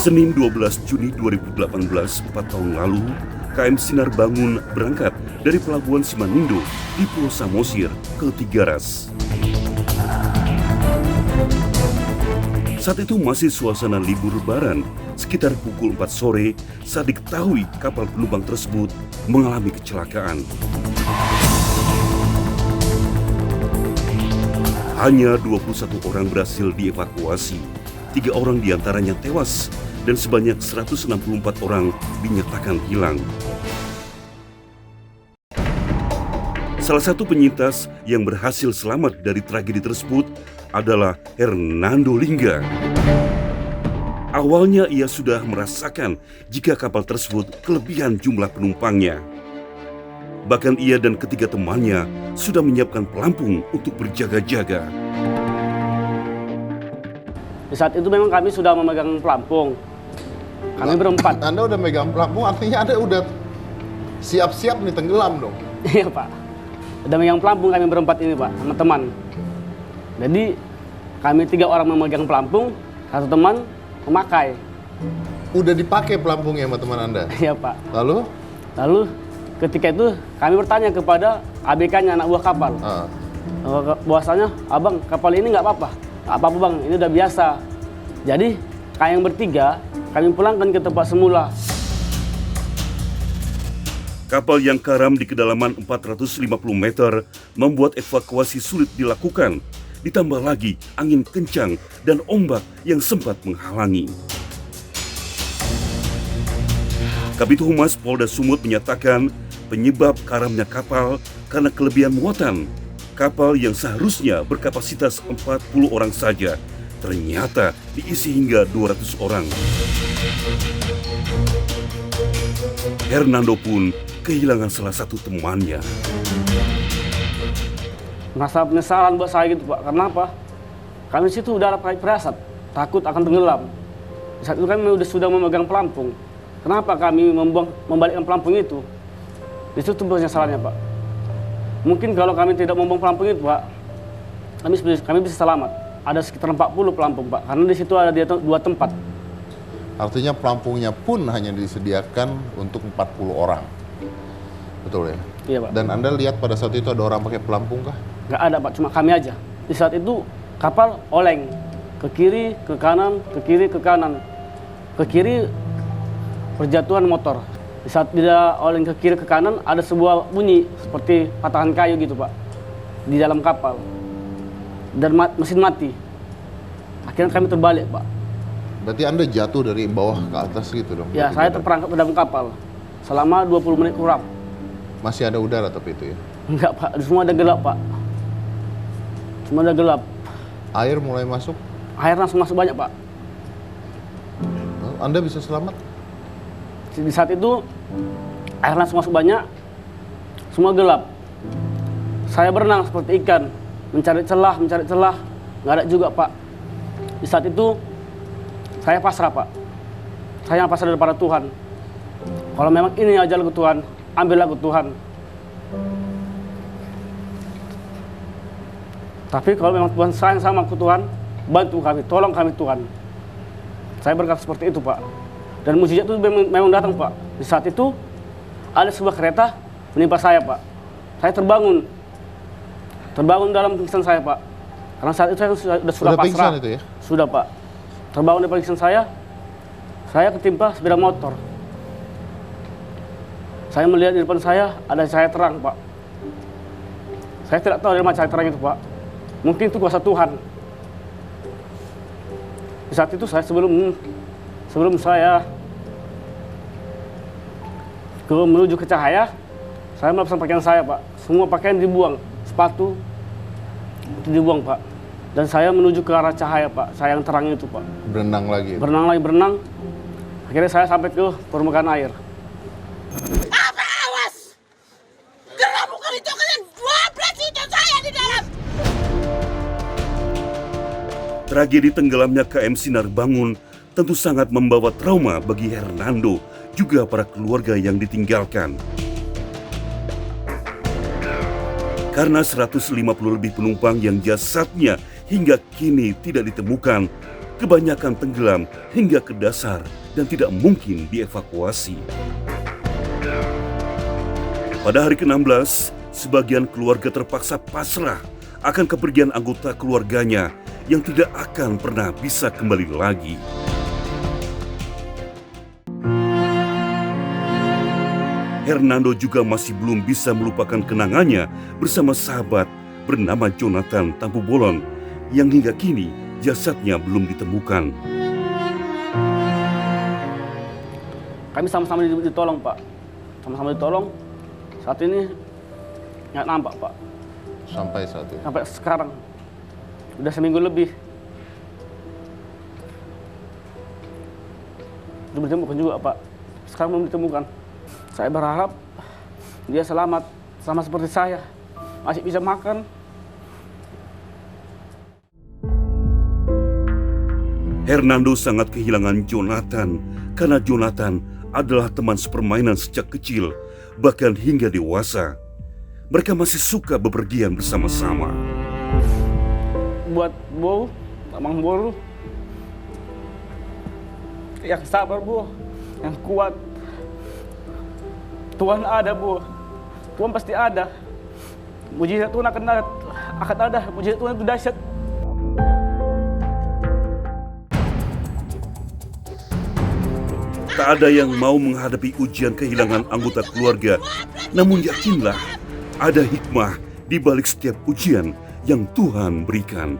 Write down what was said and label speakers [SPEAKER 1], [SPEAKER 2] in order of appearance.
[SPEAKER 1] Senin 12 Juni 2018, 4 tahun lalu, KM Sinar Bangun berangkat dari Pelabuhan Simanindo di Pulau Samosir ke Tigaras. Saat itu masih suasana libur Lebaran, sekitar pukul 4 sore saat diketahui kapal penumpang tersebut mengalami kecelakaan. Hanya 21 orang berhasil dievakuasi, 3 orang diantaranya tewas, dan sebanyak 164 orang dinyatakan hilang. Salah satu penyintas yang berhasil selamat dari tragedi tersebut adalah Hernando Lingga. Awalnya ia sudah merasakan jika kapal tersebut kelebihan jumlah penumpangnya. Bahkan ia dan ketiga temannya sudah menyiapkan pelampung untuk berjaga-jaga.
[SPEAKER 2] Di saat itu memang kami sudah memegang pelampung. Kami berempat.
[SPEAKER 3] Anda udah megang pelampung, artinya Anda udah siap-siap nih tenggelam dong?
[SPEAKER 2] Iya Pak. Udah megang pelampung kami berempat ini Pak, sama teman. Jadi kami 3 orang memegang pelampung, 1 teman memakai.
[SPEAKER 3] Udah dipakai pelampungnya sama teman Anda?
[SPEAKER 2] Iya Pak.
[SPEAKER 3] Lalu
[SPEAKER 2] Ketika itu kami bertanya kepada ABK-nya, anak buah kapal. Bahwasanya, abang kapal ini nggak apa-apa. Nggak apa-apa bang, ini udah biasa. Jadi kami yang bertiga, kami pulangkan ke tempat semula.
[SPEAKER 1] Kapal yang karam di kedalaman 450 meter membuat evakuasi sulit dilakukan. Ditambah lagi angin kencang dan ombak yang sempat menghalangi. Kabid Humas Polda Sumut menyatakan penyebab karamnya kapal karena kelebihan muatan. Kapal yang seharusnya berkapasitas 40 orang saja ternyata diisi hingga 200 orang. Hernando pun kehilangan salah satu temannya.
[SPEAKER 2] Merasa penyesalan buat saya gitu Pak. Karena apa? Kami situ udah firasat, takut akan tenggelam. Saat itu kami sudah memegang pelampung. Kenapa kami membalikkan pelampung itu? Itu penyesalannya Pak. Mungkin kalau kami tidak membawa pelampung itu Pak, kami bisa selamat. Ada sekitar 40 pelampung Pak, karena di situ ada 2 tempat.
[SPEAKER 3] artinya pelampungnya pun hanya disediakan untuk 40 orang. Betul ya?
[SPEAKER 2] Iya Pak.
[SPEAKER 3] Dan Anda lihat pada saat itu ada orang pakai pelampung kah?
[SPEAKER 2] Nggak ada Pak, cuma kami aja. Di saat itu kapal oleng, ke kiri, ke kanan, ke kiri, ke kanan. Ke kiri perjatuhan motor. Di saat dia oleng ke kiri ke kanan, ada sebuah bunyi seperti patahan kayu gitu Pak, di dalam kapal. Dan mesin mati. Akhirnya kami terbalik Pak.
[SPEAKER 3] Berarti Anda jatuh dari bawah ke atas gitu dong?
[SPEAKER 2] Ya, saya terperangkap di dalam kapal selama 20 menit kurang.
[SPEAKER 3] Masih ada udara tapi itu ya?
[SPEAKER 2] Enggak Pak, semua ada gelap Pak. Semua ada gelap.
[SPEAKER 3] Air mulai masuk?
[SPEAKER 2] Air langsung masuk banyak Pak.
[SPEAKER 3] Anda bisa selamat?
[SPEAKER 2] Di saat itu air langsung masuk banyak, semua gelap. Saya berenang seperti ikan, mencari celah, nggak ada juga Pak. Di saat itu saya pasrah Pak. Saya pasrah kepada Tuhan. Kalau memang ini ajalku Tuhan, ambillah aku Tuhan. Tapi kalau memang Tuhan sayang sama aku Tuhan, bantu kami, tolong kami Tuhan. Saya berkata seperti itu Pak. Dan mukjizat itu memang datang Pak. Di saat itu ada sebuah kereta menimpa saya Pak. Saya terbangun dalam pingsan saya Pak. Karena saat itu saya sudah pasrah.
[SPEAKER 3] Pingsan itu ya?
[SPEAKER 2] Sudah Pak. Terbangun dari pingsan saya ketimpa sepeda motor. Saya melihat di depan saya ada cahaya terang Pak. Saya tidak tahu dari mana cahaya terang itu Pak. Mungkin itu kuasa Tuhan. Di saat itu saya sebelum saya menuju ke cahaya, saya melepaskan pakaian saya Pak. Semua pakaian dibuang, sepatu itu dibuang Pak. Dan saya menuju ke arah cahaya Pak, cahaya yang terang itu Pak.
[SPEAKER 3] Berenang lagi?
[SPEAKER 2] Berenang. Akhirnya saya sampai ke permukaan air.
[SPEAKER 4] Apa awas? Karena bukan itu kalian 12 itu saya di dalam.
[SPEAKER 1] Tragedi tenggelamnya KM Sinar Bangun tentu sangat membawa trauma bagi Hernando, juga para keluarga yang ditinggalkan. Karena 150 lebih penumpang yang jasadnya hingga kini tidak ditemukan, kebanyakan tenggelam hingga ke dasar dan tidak mungkin dievakuasi. Pada hari ke-16, sebagian keluarga terpaksa pasrah akan kepergian anggota keluarganya yang tidak akan pernah bisa kembali lagi. Hernando juga masih belum bisa melupakan kenangannya bersama sahabat bernama Jonathan Tampu Bolon yang hingga kini jasadnya belum ditemukan.
[SPEAKER 2] Kami sama-sama ditolong, Pak. Sama-sama ditolong. Saat ini nggak nampak, Pak.
[SPEAKER 3] Sampai saat ini.
[SPEAKER 2] Sampai sekarang. Udah seminggu lebih. Belum ditemukan juga, Pak. Sekarang belum ditemukan. Saya berharap dia selamat, sama seperti saya. Masih bisa makan.
[SPEAKER 1] Hernando sangat kehilangan Jonathan karena Jonathan adalah teman sepermainan sejak kecil, bahkan hingga dewasa. Mereka masih suka bepergian bersama-sama.
[SPEAKER 2] Buat Bu, Abang Boru, yang sabar, Bu, yang kuat. Tuhan ada, Bu. Tuhan pasti ada. Mujizat Tuhan akan ada. Mujizat Tuhan itu dahsyat.
[SPEAKER 1] Tak ada yang mau menghadapi ujian kehilangan anggota keluarga, namun yakinlah ada hikmah di balik setiap ujian yang Tuhan berikan.